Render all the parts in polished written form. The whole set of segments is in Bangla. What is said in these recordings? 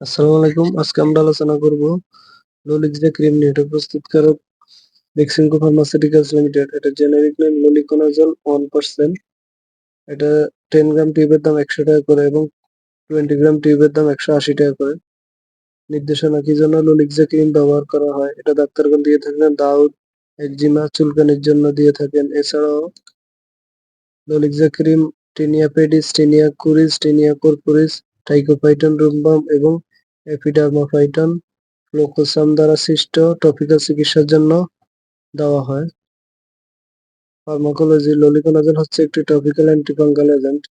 আসসালামু আলাইকুম। আজকে আমরা আলোচনা করব ললিক্সডা ক্রিম নিয়ে। এটা প্রস্তুতকারক বেক্সিমকো ফার্মাসিউটিক্যালস লিমিটেড। এটা জেনেরিক নেম ললিকোনাজল 1%। এটা 10 গ্রাম টিউবের দাম 100 টাকা করে এবং 20 গ্রাম টিউবের দাম 180 টাকা করে। নির্দেশনা কি জন্য ললিক্সডা ক্রিম ব্যবহার করা হয়? এটা ডাক্তারগণ দিয়ে থাকেন দাউদ, একজিমা, চুলকানির জন্য দিয়ে থাকেন। এছাড়াও ললিক্সডা cream tinea pedis, tinea cruris, tinea corporis, trichophyton rubrum এবং এপিডার্মাফাইটন ফ্লোকোসাম দ্বারা সৃষ্ট টপিক্যাল চিকিৎসার জন্য দেওয়া হয়। ফার্মাকোলজি ললিকোনাজল হচ্ছে একটি টপিক্যাল অ্যান্টিফাঙ্গাল এজেন্ট।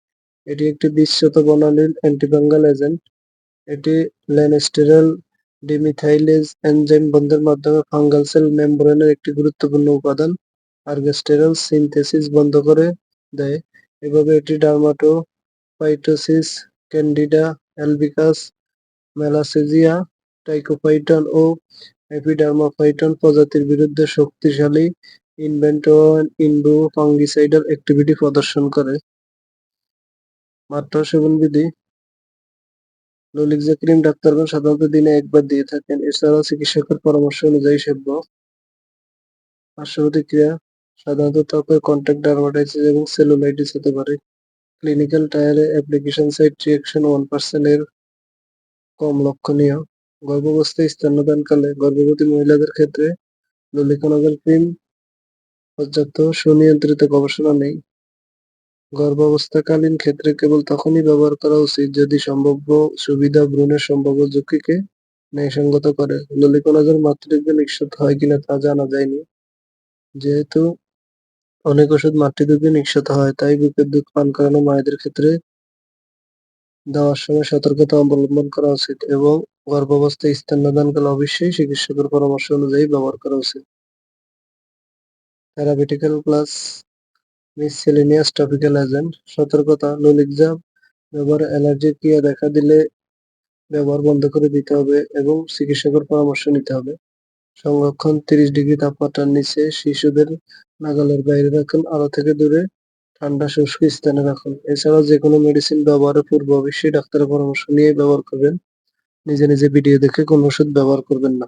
এটি একটি বিশ্বত বনানীর অ্যান্টিফাঙ্গাল এজেন্ট। এটি লেনস্টেরল ডিমিথাইলেজ এনজাইম বন্ধের মাধ্যমে ফাঙ্গাল সেল মেমব্রেনের একটি গুরুত্বপূর্ণ উপাদান আর্গেস্টেরল সিনথেসিস বন্ধ করে দেয়। এভাবে এটি ডার্মাটোফাইটোসিস, ক্যান্ডিডা অ্যালবিকাস, মেলাসেজিয়া, ট্রাইকোফাইটন ও এপিডার্মাফাইটন প্রজাতির বিরুদ্ধে শক্তিশালী ইনভো ফাঙ্গিসাইডাল অ্যাক্টিভিটি প্রদর্শন করে। মাত্রা সেবন বিধি ললিক্সডা ক্রিম ডাক্তারগণ সাধারণত দিনে একবার দিয়ে থাকেন। এছাড়াও চিকিৎসকের পরামর্শ অনুযায়ী সেব্য। পার্শ্ব প্রতিক্রিয়া সাধারণত ত্বকের কন্টাক্ট ডার্মাটাইটিস এবং সেলুলাইটিস হতে পারে। ক্লিনিক্যাল ট্রায়ালে অ্যাপ্লিকেশন সাইট রিঅ্যাকশন 1% এর কম লক্ষণীয়। গর্ভাবস্থায় স্তন্যদানকালে গর্ভবতী মহিলাদের ক্ষেত্রে ললিকোনাজল ক্রিম পর্যাপ্ত সুনিয়ন্ত্রিত গবেষণা নেই। গর্ভাবস্থাকালীন ক্ষেত্রে কেবল তখনই ব্যবহার করা উচিত যদি সম্ভাব্য সুবিধা ভ্রূণের সম্ভাব্য ঝুঁকিকে ন্যায়সঙ্গত করে। ললিকোনাজল মাতৃদুগ্ধে নিঃসৃত হয় কিনা তা জানা যায়নি। যেহেতু অনেক ওষুধ মাতৃদুগ্ধে নিঃসৃত হয়, তাই বুকের দুধ পান করানো মায়েদের ক্ষেত্রে দেওয়ার সময় সতর্কতা অবলম্বন করা উচিত এবং গর্ভাবস্থায় স্তন্যদানকালে অবশ্যই চিকিৎসকের পরামর্শ অনুযায়ী ব্যবহার করা উচিত। Therapeutical class miscellaneous topical agent. সতর্কতা ললিক্সডা ব্যবহারে অ্যালার্জির ক্রিয়া দেখা দিলে ব্যবহার বন্ধ করে দিতে হবে এবং চিকিৎসকের পরামর্শ নিতে হবে। সংরক্ষণ 30 ডিগ্রি তাপমাত্রার নিচে, শিশুদের নাগালের বাইরে রাখুন, আলো থেকে দূরে, ঠান্ডা শুষ্ক স্থানে রাখুন। এছাড়াও যে কোনো মেডিসিন ব্যবহারের পূর্বে অবশ্যই ডাক্তারের পরামর্শ নিয়ে ব্যবহার করবেন। নিজে নিজে ভিডিও দেখে কোনো ওষুধ ব্যবহার করবেন না।